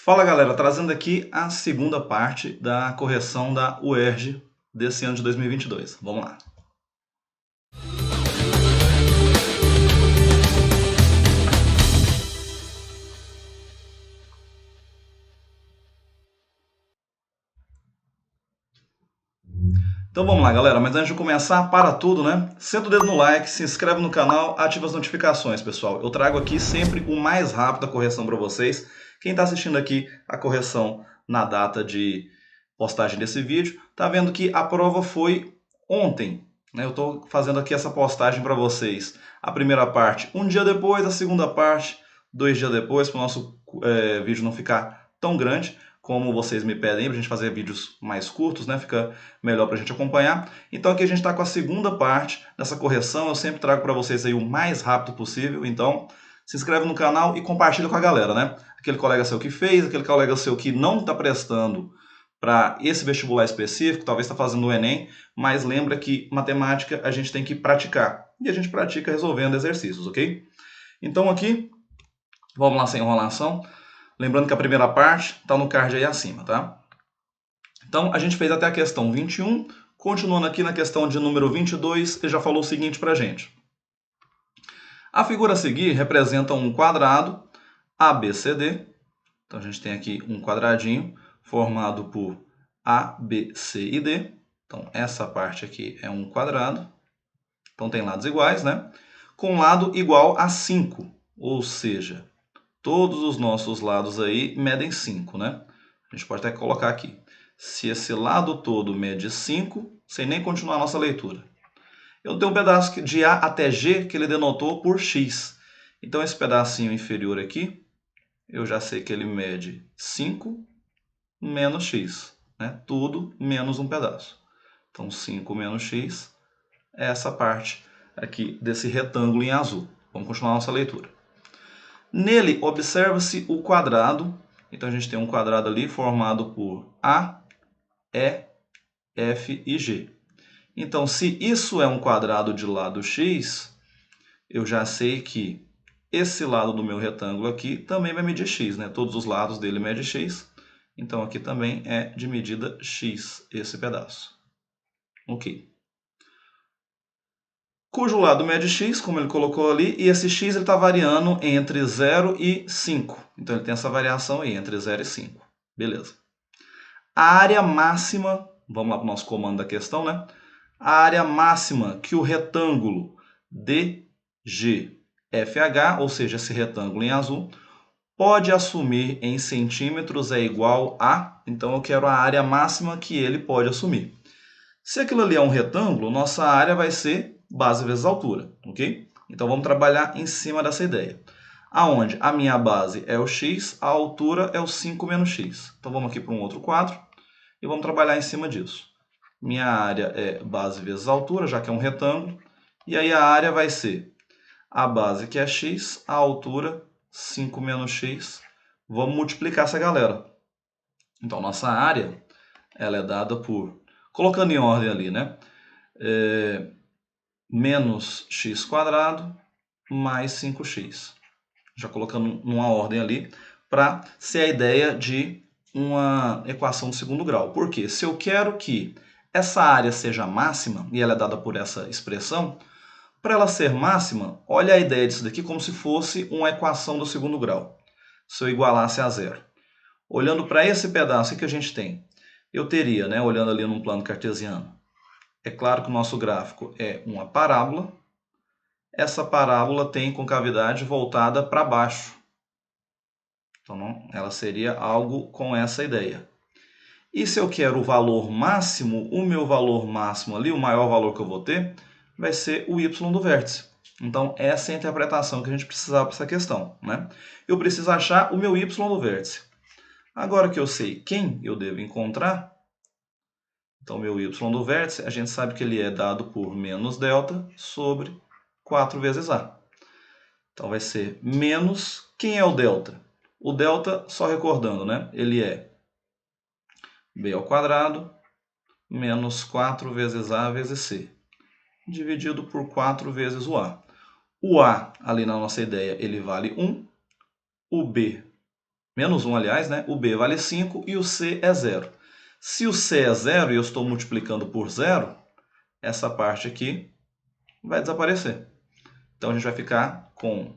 Fala galera, trazendo aqui a segunda parte da correção da UERJ desse ano de 2022. Vamos lá. Então vamos lá galera, mas antes de começar, para tudo, né? Senta o dedo no like, se inscreve no canal, ativa as notificações, pessoal. Eu trago aqui sempre o mais rápido a correção para vocês. Quem está assistindo aqui a correção na data de postagem desse vídeo, tá vendo que a prova foi ontem, né? Eu estou fazendo aqui essa postagem para vocês. A primeira parte um dia depois, a segunda parte 2 dias depois, para o nosso vídeo não ficar tão grande como vocês me pedem, para a gente fazer vídeos mais curtos, né? Fica melhor para a gente acompanhar. Então aqui a gente está com a segunda parte dessa correção. Eu sempre trago para vocês aí o mais rápido possível. Então se inscreve no canal e compartilha com a galera, né? Aquele colega seu que fez, aquele colega seu que não está prestando para esse vestibular específico, talvez está fazendo o Enem, mas lembra que matemática a gente tem que praticar. E a gente pratica resolvendo exercícios, ok? Então aqui, vamos lá sem enrolação. Lembrando que a primeira parte está no card aí acima, tá? Então a gente fez até a questão 21, continuando aqui na questão de número 22, ele já falou o seguinte para a gente. A figura a seguir representa um quadrado ABCD. Então a gente tem aqui um quadradinho formado por A, B, C e D. Então essa parte aqui é um quadrado. Então tem lados iguais, né? Com lado igual a 5, ou seja, todos os nossos lados aí medem 5, né? A gente pode até colocar aqui. Se esse lado todo mede 5, sem nem continuar a nossa leitura. Eu tenho um pedaço de A até G que ele denotou por X. Então esse pedacinho inferior aqui, eu já sei que ele mede 5 menos X. Né? Tudo menos um pedaço. Então 5 menos X é essa parte aqui desse retângulo em azul. Vamos continuar a nossa leitura. Nele, observa-se o quadrado. Então, a gente tem um quadrado ali formado por A, E, F e G. Então, se isso é um quadrado de lado X, eu já sei que esse lado do meu retângulo aqui também vai medir X, né? Todos os lados dele medem X. Então, aqui também é de medida X, esse pedaço. Ok. Cujo lado mede x, como ele colocou ali, e esse x está variando entre 0 e 5. Então ele tem essa variação aí, entre 0 e 5. Beleza. A área máxima, vamos lá para o nosso comando da questão, né? A área máxima que o retângulo DGFH, ou seja, esse retângulo em azul, pode assumir em centímetros é igual a... Então eu quero a área máxima que ele pode assumir. Se aquilo ali é um retângulo, nossa área vai ser base vezes altura, ok? Então vamos trabalhar em cima dessa ideia. Aonde a minha base é o x, a altura é o 5 menos x. Então vamos aqui para um outro quadro e vamos trabalhar em cima disso. Minha área é base vezes altura, já que é um retângulo. E aí a área vai ser a base, que é x, a altura, 5 menos x. Vamos multiplicar essa galera. Então nossa área ela é dada por, colocando em ordem ali, né? Menos x quadrado mais 5x. Já colocando numa ordem ali, para ser a ideia de uma equação de segundo grau. Por quê? Se eu quero que essa área seja máxima, e ela é dada por essa expressão, para ela ser máxima, olha a ideia disso daqui como se fosse uma equação do segundo grau. Se eu igualasse a zero. Olhando para esse pedaço, o que a gente tem? Eu teria, né, olhando ali num plano cartesiano, é claro que o nosso gráfico é uma parábola. Essa parábola tem concavidade voltada para baixo. Então, ela seria algo com essa ideia. E se eu quero o valor máximo, o meu valor máximo ali, o maior valor que eu vou ter, vai ser o y do vértice. Então, essa é a interpretação que a gente precisava para essa questão, né? Eu preciso achar o meu y do vértice. Agora que eu sei quem eu devo encontrar, então, meu y do vértice, a gente sabe que ele é dado por menos delta sobre 4 vezes A. Então, vai ser menos... Quem é o delta? O delta, só recordando, né? Ele é B ao quadrado menos 4 vezes A vezes C, dividido por 4 vezes o A. O A, ali na nossa ideia, ele vale 1. O B menos 1, aliás, né? O B vale 5 e o C é 0. Se o C é 0 e eu estou multiplicando por 0, essa parte aqui vai desaparecer. Então, a gente vai ficar com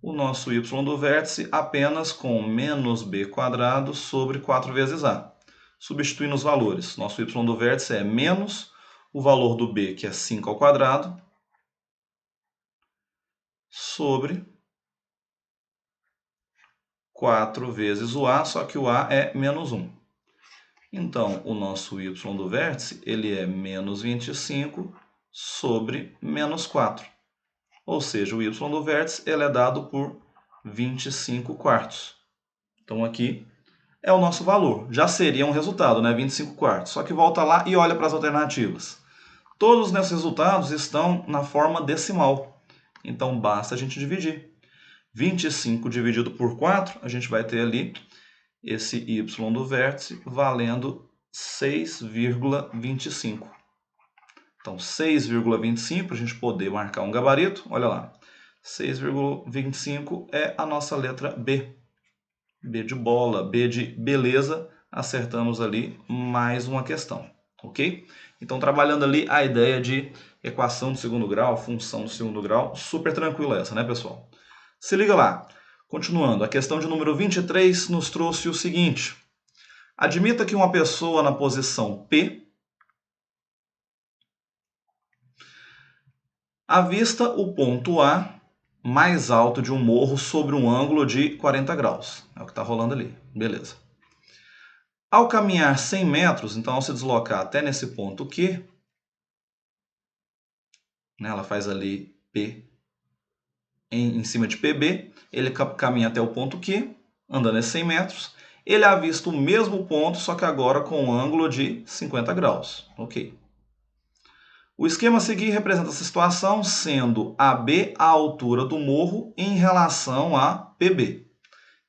o nosso y do vértice apenas com menos b quadrado sobre 4 vezes a. Substituindo os valores, nosso y do vértice é menos o valor do b, que é 5 ao quadrado, sobre 4 vezes o a, só que o a é menos 1. Então, o nosso y do vértice ele é menos 25 sobre menos 4. Ou seja, o y do vértice ele é dado por 25 quartos. Então, aqui é o nosso valor. Já seria um resultado, né? 25 quartos. Só que volta lá e olha para as alternativas. Todos esses resultados estão na forma decimal. Então, basta a gente dividir. 25 dividido por 4, a gente vai ter ali esse y do vértice valendo 6,25. Então, 6,25, para a gente poder marcar um gabarito, olha lá. 6,25 é a nossa letra B. B de bola, B de beleza, acertamos ali mais uma questão, ok? Então, trabalhando ali a ideia de equação do segundo grau, função do segundo grau, super tranquila essa, né, pessoal? Se liga lá. Continuando, a questão de número 23 nos trouxe o seguinte. Admita que uma pessoa na posição P avista o ponto A mais alto de um morro sobre um ângulo de 40 graus. É o que está rolando ali. Beleza. Ao caminhar 100 metros, então ao se deslocar até nesse ponto Q, né, ela faz ali P em cima de PB, ele caminha até o ponto Q, andando esses 100 metros, ele avista o mesmo ponto, só que agora com um ângulo de 50 graus. Ok. O esquema a seguir representa essa situação sendo AB a altura do morro em relação a PB.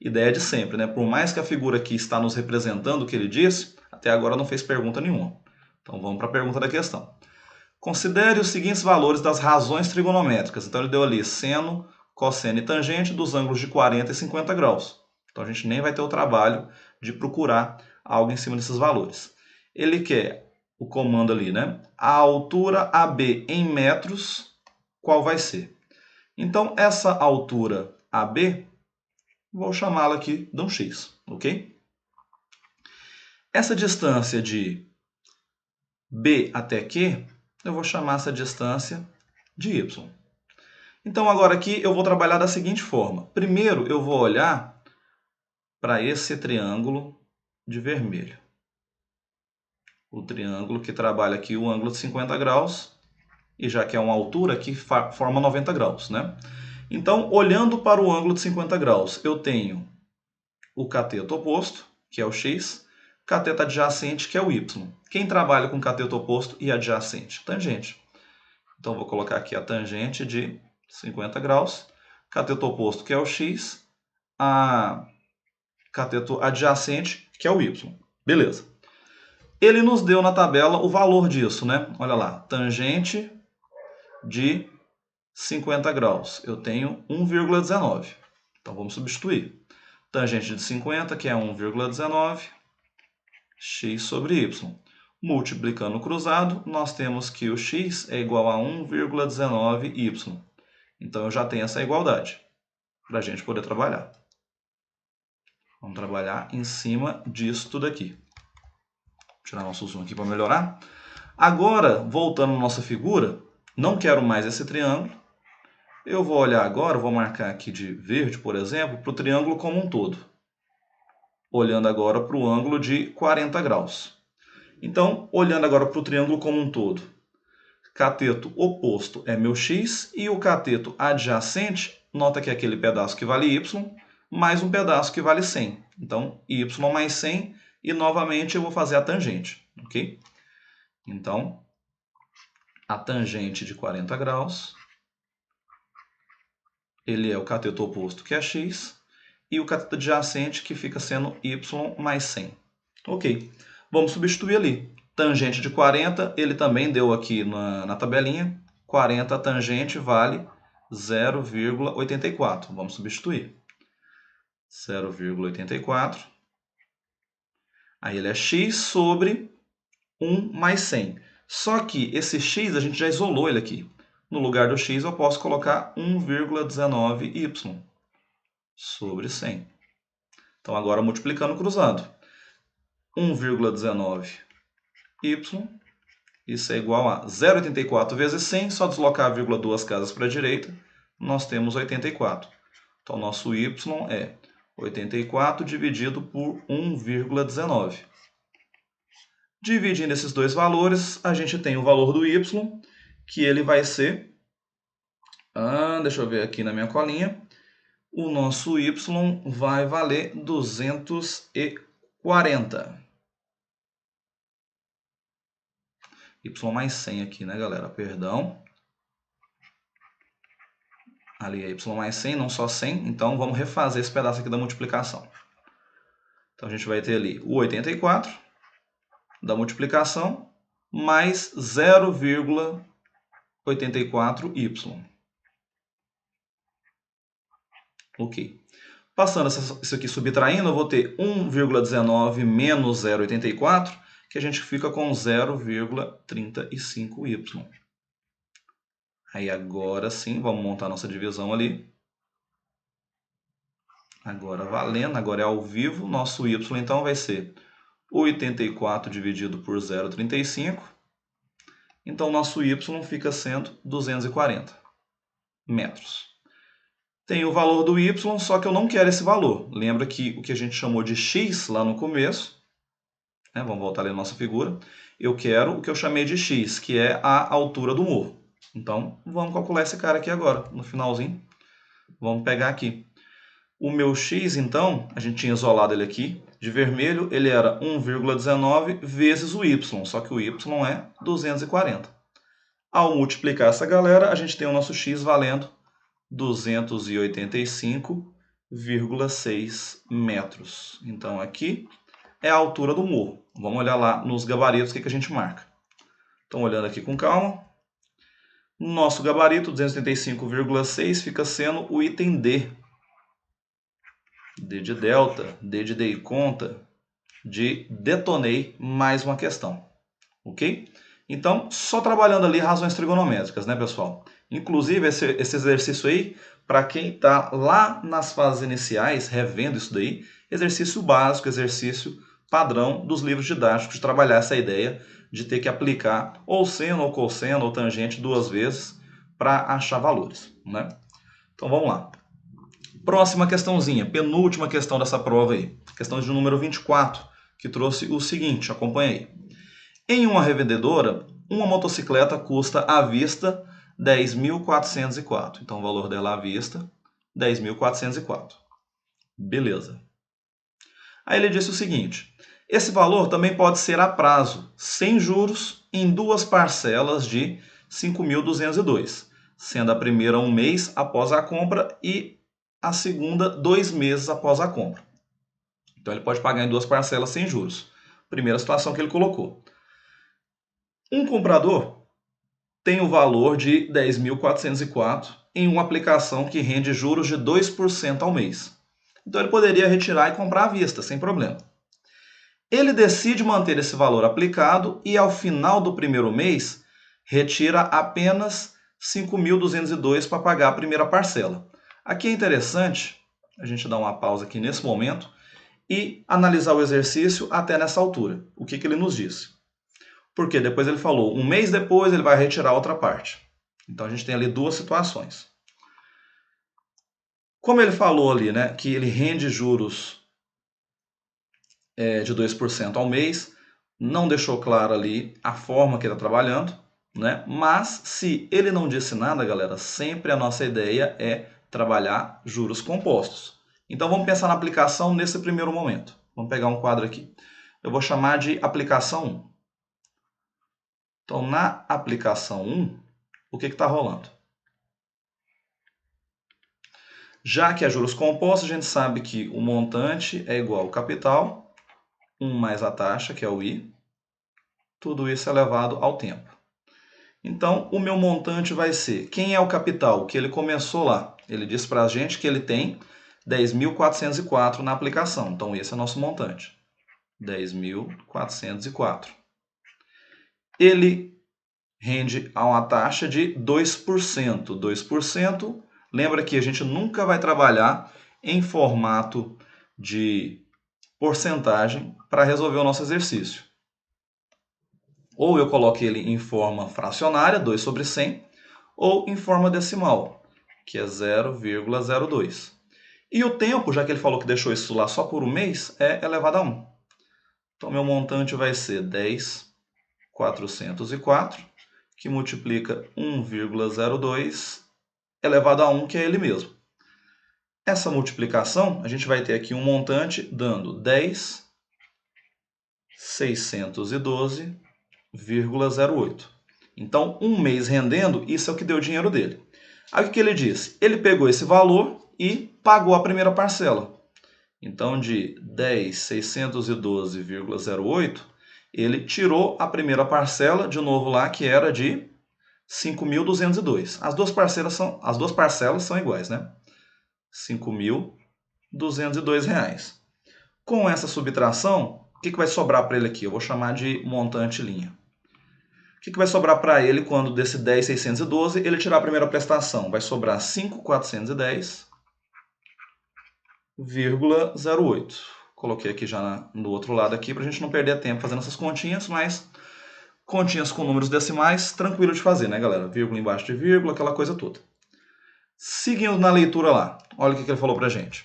Ideia de sempre, né? Por mais que a figura aqui está nos representando o que ele disse, até agora não fez pergunta nenhuma. Então vamos para a pergunta da questão. Considere os seguintes valores das razões trigonométricas. Então ele deu ali seno, cosseno e tangente dos ângulos de 40 e 50 graus. Então a gente nem vai ter o trabalho de procurar algo em cima desses valores. Ele quer o comando ali, né? A altura AB em metros, qual vai ser? Então, essa altura AB, vou chamá-la aqui de um x, ok? Essa distância de B até Q, eu vou chamar essa distância de y. Então, agora aqui eu vou trabalhar da seguinte forma. Primeiro, eu vou olhar para esse triângulo de vermelho. O triângulo que trabalha aqui o ângulo de 50 graus, e já que é uma altura que forma 90 graus, né? Então, olhando para o ângulo de 50 graus, eu tenho o cateto oposto, que é o x, cateto adjacente, que é o y. Quem trabalha com cateto oposto e adjacente? Tangente. Então, vou colocar aqui a tangente de 50 graus, cateto oposto, que é o x, a cateto adjacente, que é o y. Beleza. Ele nos deu na tabela o valor disso, né? Olha lá, tangente de 50 graus. Eu tenho 1,19. Então, vamos substituir. Tangente de 50, que é 1,19, x sobre y. Multiplicando o cruzado, nós temos que o x é igual a 1,19y. Então, eu já tenho essa igualdade para a gente poder trabalhar. Vamos trabalhar em cima disso tudo aqui. Tirar nosso zoom aqui para melhorar. Agora, voltando à nossa figura, não quero mais esse triângulo. Eu vou olhar agora, vou marcar aqui de verde, por exemplo, para o triângulo como um todo. Olhando agora para o ângulo de 40 graus. Então, olhando agora para o triângulo como um todo, cateto oposto é meu x e o cateto adjacente, nota que é aquele pedaço que vale y, mais um pedaço que vale 100. Então, y mais 100 e novamente eu vou fazer a tangente, ok? Então, a tangente de 40 graus, ele é o cateto oposto, que é x, e o cateto adjacente, que fica sendo y mais 100. Ok, vamos substituir ali. Tangente de 40, ele também deu aqui na tabelinha. 40 tangente vale 0,84. Vamos substituir. 0,84. Aí ele é x sobre 1 mais 100. Só que esse x a gente já isolou ele aqui. No lugar do x eu posso colocar 1,19y sobre 100. Então agora multiplicando cruzando. 1,19y, isso é igual a 0,84 vezes 100, só deslocar a vírgula duas casas para a direita, nós temos 84. Então nosso y é 84 dividido por 1,19. Dividindo esses dois valores, a gente tem o valor do y, que ele vai ser... deixa eu ver aqui na minha colinha. O nosso y vai valer 240. Y mais 100 aqui, né, galera? Perdão. Ali é y mais 100, não só 100. Então, vamos refazer esse pedaço aqui da multiplicação. Então, a gente vai ter ali o 84 da multiplicação mais 0,84y. Ok. Passando isso aqui subtraindo, eu vou ter 1,19 menos 0,84, que a gente fica com 0,35y. Aí agora sim, vamos montar nossa divisão ali. Agora valendo, agora é ao vivo, nosso y então vai ser 84 dividido por 0,35. Então nosso y fica sendo 240 metros. Tem o valor do y, só que eu não quero esse valor. Lembra que o que a gente chamou de x lá no começo, né? Vamos voltar ali na nossa figura. Eu quero o que eu chamei de x, que é a altura do morro. Então, vamos calcular esse cara aqui agora, no finalzinho. Vamos pegar aqui. O meu x, então, a gente tinha isolado ele aqui. De vermelho, ele era 1,19 vezes o y, só que o y é 240. Ao multiplicar essa galera, a gente tem o nosso x valendo 285,6 metros. Então, aqui é a altura do morro. Vamos olhar lá nos gabaritos o que a gente marca. Então, olhando aqui com calma. Nosso gabarito, 285,6, fica sendo o item D. D de delta, D de dei conta, de detonei mais uma questão. Ok? Então, só trabalhando ali razões trigonométricas, né, pessoal? Inclusive, esse exercício aí, para quem está lá nas fases iniciais, revendo isso daí, exercício básico, exercício padrão dos livros didáticos, de trabalhar essa ideia de ter que aplicar ou seno, ou cosseno, ou tangente duas vezes para achar valores, né? Então, vamos lá. Próxima questãozinha, penúltima questão dessa prova aí. Questão de número 24, que trouxe o seguinte, acompanha aí. Em uma revendedora, uma motocicleta custa à vista 10.404. Então, o valor dela à vista, 10.404. Beleza. Aí ele disse o seguinte, esse valor também pode ser a prazo, sem juros, em duas parcelas de 5.202, sendo a primeira 1 mês após a compra e a segunda 2 meses após a compra. Então, ele pode pagar em duas parcelas sem juros. Primeira situação que ele colocou. Um comprador tem o valor de 10.404 em uma aplicação que rende juros de 2% ao mês. Então, ele poderia retirar e comprar à vista, sem problema. Ele decide manter esse valor aplicado e, ao final do primeiro mês, retira apenas 5.202 para pagar a primeira parcela. Aqui é interessante a gente dar uma pausa aqui nesse momento e analisar o exercício até nessa altura. O que ele nos disse? Porque depois ele falou, 1 mês depois ele vai retirar outra parte. Então a gente tem ali duas situações. Como ele falou ali, né, que ele rende juros de 2% ao mês, não deixou claro ali a forma que ele está trabalhando, né? Mas se ele não disse nada, galera, sempre a nossa ideia é trabalhar juros compostos. Então vamos pensar na aplicação nesse primeiro momento. Vamos pegar um quadro aqui. Eu vou chamar de aplicação 1. Então, na aplicação 1, o que está rolando? Já que é juros compostos, a gente sabe que o montante é igual ao capital, 1 mais a taxa, que é o I. Tudo isso é elevado ao tempo. Então, o meu montante vai ser... Quem é o capital? Que ele começou lá. Ele disse para a gente que ele tem 10.404 na aplicação. Então, esse é o nosso montante. 10.404. Ele rende a uma taxa de 2%. 2%, lembra que a gente nunca vai trabalhar em formato de porcentagem para resolver o nosso exercício. Ou eu coloco ele em forma fracionária, 2 sobre 100, ou em forma decimal, que é 0,02. E o tempo, já que ele falou que deixou isso lá só por um mês, é elevado a 1. Então, meu montante vai ser 10.404, que multiplica 1,02 elevado a 1, que é ele mesmo. Essa multiplicação, a gente vai ter aqui um montante dando 10.612,08. Então, um mês rendendo, isso é o que deu o dinheiro dele. Aí o que ele disse? Ele pegou esse valor e pagou a primeira parcela. Então, de 10.612,08, ele tirou a primeira parcela, de novo lá, que era de 5.202. As duas parcelas são iguais, né? R$ 5.202. Com essa subtração, o que vai sobrar para ele aqui? Eu vou chamar de montante linha. O que vai sobrar para ele quando desse 10.612 ele tirar a primeira prestação? Vai sobrar 5.410,08. Coloquei aqui já no outro lado aqui para a gente não perder tempo fazendo essas continhas, mas continhas com números decimais, tranquilo de fazer, né, galera? Vírgula embaixo de vírgula, aquela coisa toda. Seguindo na leitura lá, olha o que ele falou para a gente.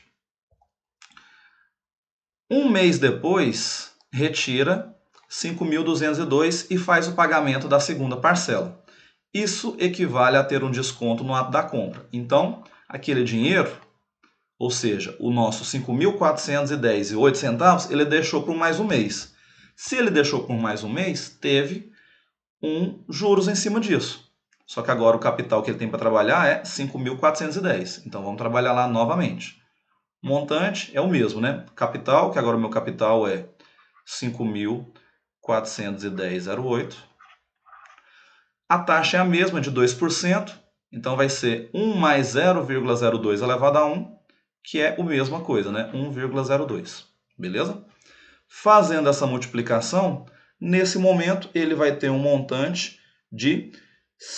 Um mês depois, retira 5.202 e faz o pagamento da segunda parcela. Isso equivale a ter um desconto no ato da compra. Então, aquele dinheiro, ou seja, o nosso 5.410,08, ele deixou por mais um mês. Se ele deixou por mais um mês, teve juros em cima disso. Só que agora o capital que ele tem para trabalhar é 5.410. Então, vamos trabalhar lá novamente. Montante é o mesmo, né? Capital, que agora o meu capital é 5.410,08. A taxa é a mesma, de 2%. Então, vai ser 1 mais 0,02 elevado a 1, que é a mesma coisa, né? 1,02. Beleza? Fazendo essa multiplicação, nesse momento, ele vai ter um montante de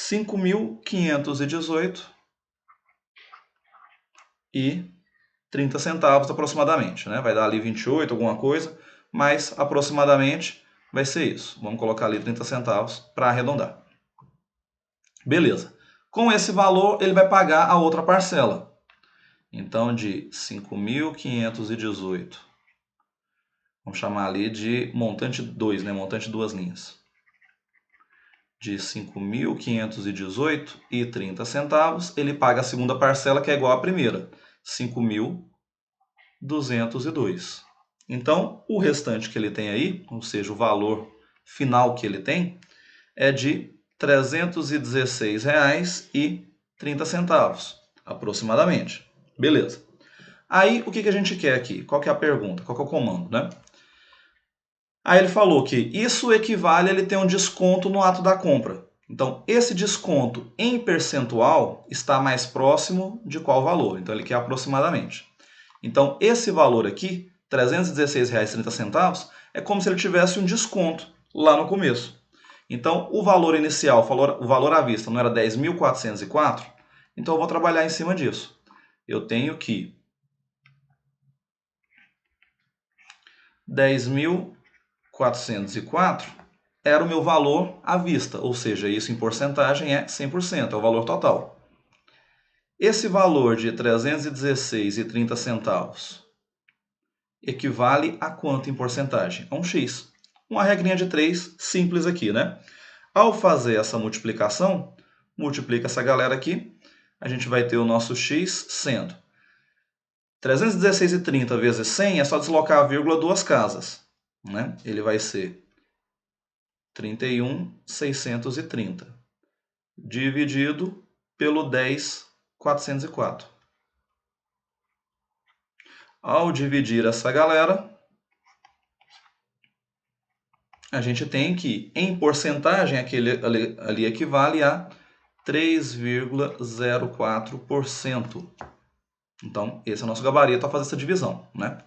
5.518,30 aproximadamente, né? Vai dar ali 28, alguma coisa, mas aproximadamente vai ser isso. Vamos colocar ali 30 centavos para arredondar. Beleza. Com esse valor, ele vai pagar a outra parcela. Então, de 5.518, vamos chamar ali de montante 2, né? Montante 2 linhas. De 5.518,30, ele paga a segunda parcela, que é igual à primeira, 5.202. Então, o restante que ele tem aí, ou seja, o valor final que ele tem, é de R$ 316,30, aproximadamente. Beleza. Aí, o que a gente quer aqui? Qual que é a pergunta? Qual que é o comando, né? Aí ele falou que isso equivale a ele ter um desconto no ato da compra. Então, esse desconto em percentual está mais próximo de qual valor? Então, ele quer aproximadamente. Então, esse valor aqui, R$ 316,30, é como se ele tivesse um desconto lá no começo. Então, o valor inicial, o valor à vista, não era 10.404? Então, eu vou trabalhar em cima disso. Eu tenho que 10.404 era o meu valor à vista, ou seja, isso em porcentagem é 100%, é o valor total. Esse valor de R$ 316,30 equivale a quanto em porcentagem? A um x. Uma regrinha de 3 simples aqui, né? Ao fazer essa multiplicação, multiplica essa galera aqui, a gente vai ter o nosso x sendo 316,30 vezes 100 é só deslocar a vírgula duas casas, né? Ele vai ser 31.630 dividido pelo 10.404. Ao dividir essa galera, a gente tem que, em porcentagem, aquele ali equivale a 3,04%. Então, esse é o nosso gabarito a fazer essa divisão, né?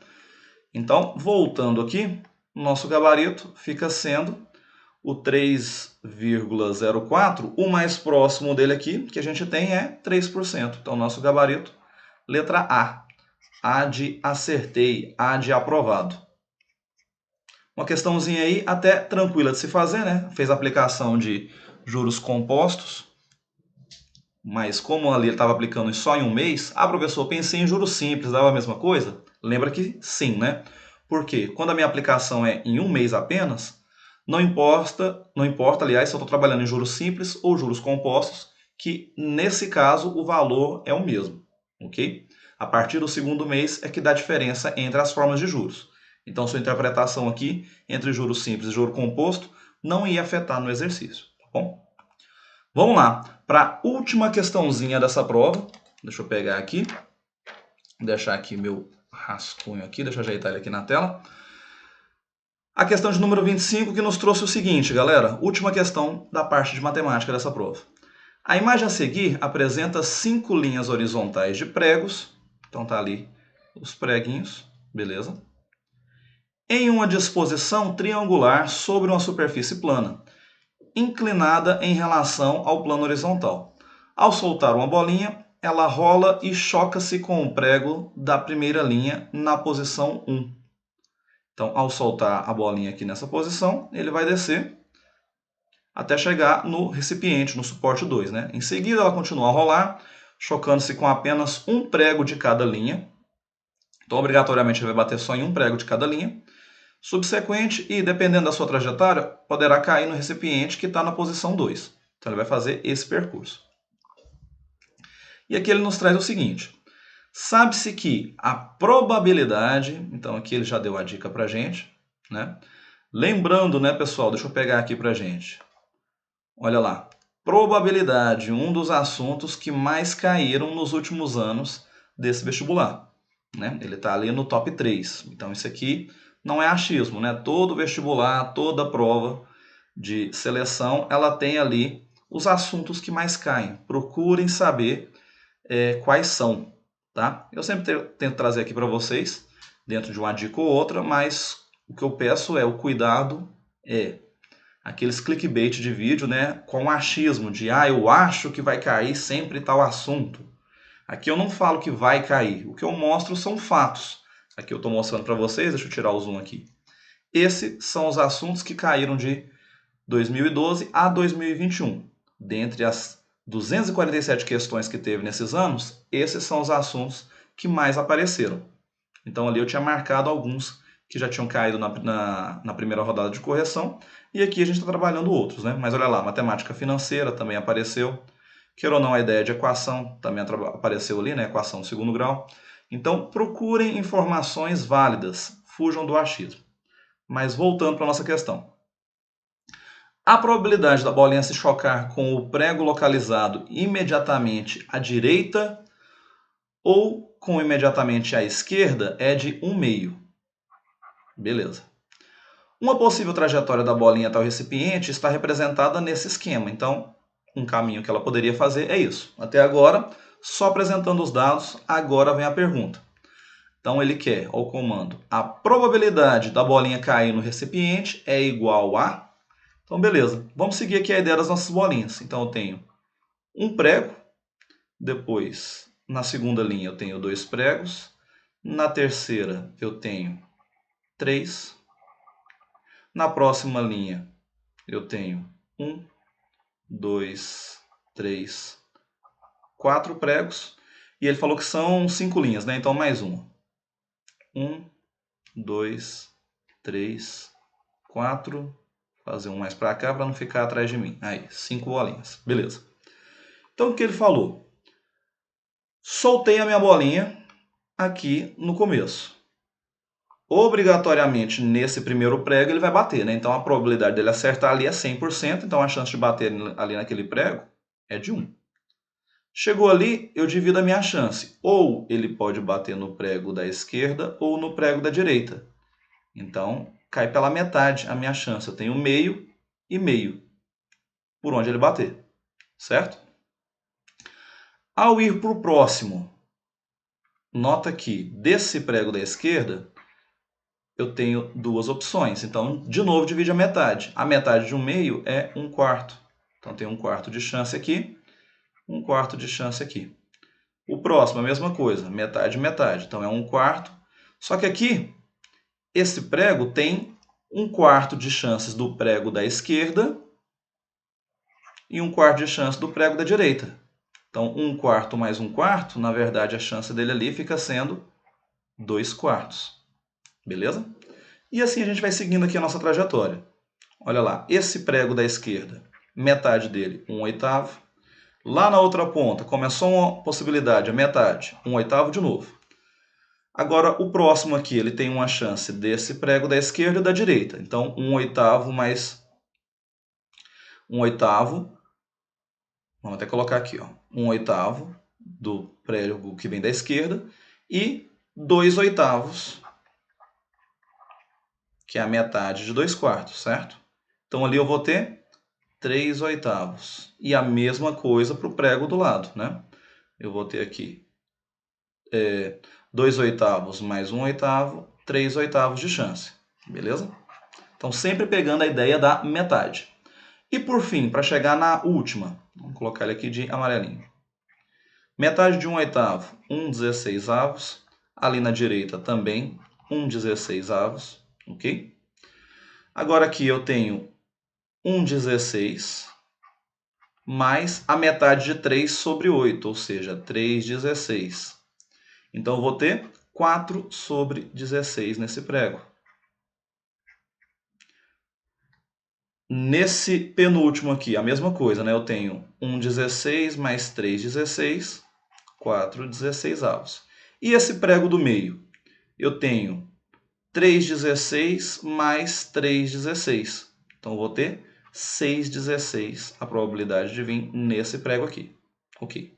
Então, voltando aqui, nosso gabarito fica sendo o 3,04. O mais próximo dele aqui, que a gente tem, é 3%. Então, nosso gabarito, letra A. A de acertei, A de aprovado. Uma questãozinha aí até tranquila de se fazer, né? Fez a aplicação de juros compostos, mas como ali ele estava aplicando só em um mês, professor, pensei em juros simples, dava a mesma coisa? Lembra que sim, né? Porque quando a minha aplicação é em um mês apenas, não importa, aliás, se eu estou trabalhando em juros simples ou juros compostos, que nesse caso o valor é o mesmo, ok? A partir do segundo mês é que dá diferença entre as formas de juros. Então, sua interpretação aqui entre juro simples e juro composto não ia afetar no exercício, tá bom? Vamos lá, para a última questãozinha dessa prova. Deixa eu pegar aqui, deixar aqui meu rascunho aqui, deixa eu ajeitar ele aqui na tela. A questão de número 25 que nos trouxe o seguinte, galera. Última questão da parte de matemática dessa prova. A imagem a seguir apresenta 5 linhas horizontais de pregos. Então tá ali os preguinhos, beleza? Em uma disposição triangular sobre uma superfície plana, inclinada em relação ao plano horizontal. Ao soltar uma bolinha, ela rola e choca-se com o prego da primeira linha na posição 1. Então, ao soltar a bolinha aqui nessa posição, ele vai descer até chegar no recipiente, no suporte 2. Né? Em seguida, ela continua a rolar, chocando-se com apenas um prego de cada linha. Então, obrigatoriamente, ele vai bater só em um prego de cada linha. Subsequente e, dependendo da sua trajetória, poderá cair no recipiente que está na posição 2. Então, ele vai fazer esse percurso. E aqui ele nos traz o seguinte. Sabe-se que a probabilidade... Então, aqui ele já deu a dica para a gente. Né? Lembrando, né, pessoal? Deixa eu pegar aqui para a gente. Olha lá. Probabilidade, um dos assuntos que mais caíram nos últimos anos desse vestibular. Né? Ele está ali no top 3. Então, isso aqui... não é achismo, né? Todo vestibular, toda prova de seleção, ela tem ali os assuntos que mais caem. Procurem saber quais são, tá? Eu sempre tento trazer aqui para vocês, dentro de uma dica ou outra, mas o que eu peço é o cuidado, aqueles clickbait de vídeo, né? Com achismo de, eu acho que vai cair sempre tal assunto. Aqui eu não falo que vai cair, o que eu mostro são fatos. Aqui eu estou mostrando para vocês, deixa eu tirar o zoom aqui. Esses são os assuntos que caíram de 2012 a 2021. Dentre as 247 questões que teve nesses anos, esses são os assuntos que mais apareceram. Então ali eu tinha marcado alguns que já tinham caído na primeira rodada de correção, e aqui a gente está trabalhando outros, né? Mas olha lá, matemática financeira também apareceu. Queira ou não, a ideia de equação também apareceu ali, né? Equação de segundo grau. Então, procurem informações válidas, fujam do achismo. Mas voltando para a nossa questão. A probabilidade da bolinha se chocar com o prego localizado imediatamente à direita ou com imediatamente à esquerda é de 1/2. Beleza. Uma possível trajetória da bolinha até o recipiente está representada nesse esquema. Então, um caminho que ela poderia fazer é isso. Até agora, só apresentando os dados, agora vem a pergunta. Então ele quer, ao comando, a probabilidade da bolinha cair no recipiente é igual a... Então beleza, vamos seguir aqui a ideia das nossas bolinhas. Então eu tenho um prego, depois na segunda linha eu tenho 2 pregos, na terceira eu tenho 3, na próxima linha eu tenho 1, 2, 3, 4 pregos, e ele falou que são 5 linhas, né? Então mais uma. 1, 2, 3, 4, fazer um mais para cá para não ficar atrás de mim. Aí, 5 bolinhas. Beleza. Então, o que ele falou? Soltei a minha bolinha aqui no começo. Obrigatoriamente, nesse primeiro prego, ele vai bater, né? Então, a probabilidade dele acertar ali é 100%, então a chance de bater ali naquele prego é de 1. Chegou ali, eu divido a minha chance. Ou ele pode bater no prego da esquerda ou no prego da direita. Então, cai pela metade a minha chance. Eu tenho meio e meio por onde ele bater, certo? Ao ir para o próximo, nota que desse prego da esquerda, eu tenho duas opções. Então, de novo, divide a metade. A metade de 1/2 é 1/4. Então, tem 1/4 de chance aqui, 1/4 de chance aqui. O próximo, a mesma coisa, metade, metade. Então, é 1/4. Só que aqui, esse prego tem 1/4 de chances do prego da esquerda e 1/4 de chance do prego da direita. Então, 1/4 mais 1/4, na verdade, a chance dele ali fica sendo 2/4. Beleza? E assim a gente vai seguindo aqui a nossa trajetória. Olha lá, esse prego da esquerda, metade dele, 1/8. Lá na outra ponta, começou uma possibilidade, a metade, 1/8 de novo. Agora, o próximo aqui, ele tem uma chance desse prego da esquerda e da direita. Então, 1/8 mais 1/8. Vamos até colocar aqui, ó, 1/8 do prego que vem da esquerda e 2/8, que é a metade de 2/4, certo? Então, ali eu vou ter 3/8. E a mesma coisa para o prego do lado, né? Eu vou ter aqui 2/8 mais 1/8, 3/8 de chance. Beleza? Então, sempre pegando a ideia da metade. E por fim, para chegar na última, vamos colocar ele aqui de amarelinho. Metade de 1/8, 1/16. Ali na direita também, 1/16. Ok? Agora aqui eu tenho 1/16 mais a metade de 3/8, ou seja, 3/16. Então, eu vou ter 4/16 nesse prego. Nesse penúltimo aqui, a mesma coisa, né? Eu tenho 1/16 mais 3/16, 4/16. E esse prego do meio? Eu tenho 3/16 mais 3/16. Então, eu vou ter 6/16 a probabilidade de vir nesse prego aqui. Ok.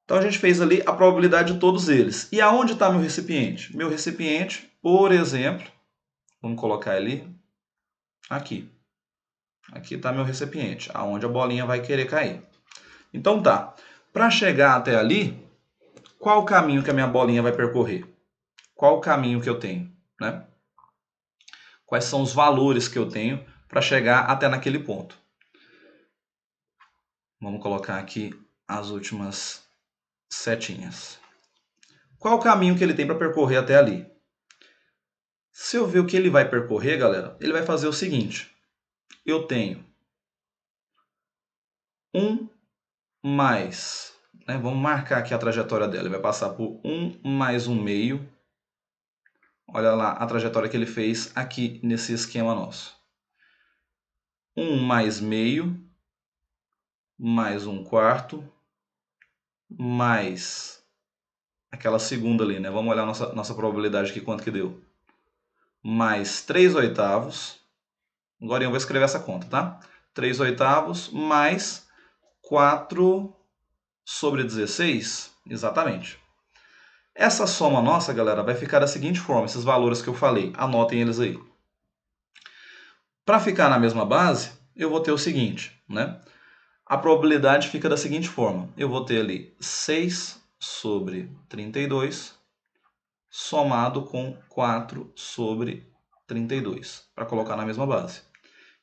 Então, a gente fez ali a probabilidade de todos eles. E aonde está meu recipiente? Meu recipiente, por exemplo, vamos colocar ali, aqui. Aqui está meu recipiente, aonde a bolinha vai querer cair. Então tá, para chegar até ali, qual o caminho que a minha bolinha vai percorrer? Qual o caminho que eu tenho, né? Quais são os valores que eu tenho para chegar até naquele ponto? Vamos colocar aqui as últimas setinhas. Qual o caminho que ele tem para percorrer até ali? Se eu ver o que ele vai percorrer, galera, ele vai fazer o seguinte. Eu tenho 1 mais, né, vamos marcar aqui a trajetória dela. Ele vai passar por 1 mais 1/2. Olha lá a trajetória que ele fez aqui nesse esquema nosso. 1 mais meio, mais 1/4, mais aquela segunda ali, né? Vamos olhar nossa probabilidade aqui, quanto que deu. Mais 3/8. Agora eu vou escrever essa conta, tá? 3/8 mais 4/16. Exatamente. Essa soma nossa, galera, vai ficar da seguinte forma, esses valores que eu falei. Anotem eles aí. Para ficar na mesma base, eu vou ter o seguinte, né? A probabilidade fica da seguinte forma. Eu vou ter ali 6/32 somado com 4/32, para colocar na mesma base.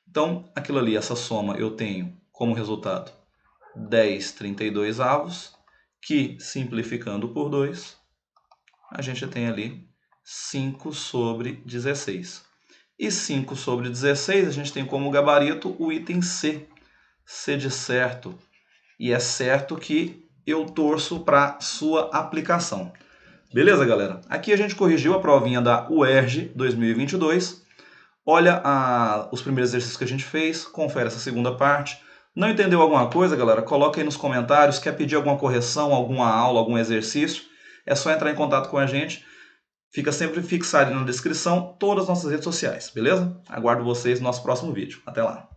Então, aquilo ali, essa soma, eu tenho como resultado 10/32, que, simplificando por 2, a gente tem ali 5/16. E 5/16 a gente tem como gabarito o item C. C de certo. E é certo que eu torço para sua aplicação. Beleza, galera? Aqui a gente corrigiu a provinha da UERJ 2022. Olha os primeiros exercícios que a gente fez, confere essa segunda parte. Não entendeu alguma coisa, galera? Coloca aí nos comentários. Quer pedir alguma correção, alguma aula, algum exercício? É só entrar em contato com a gente. Fica sempre fixado na descrição todas as nossas redes sociais, beleza? Aguardo vocês no nosso próximo vídeo. Até lá!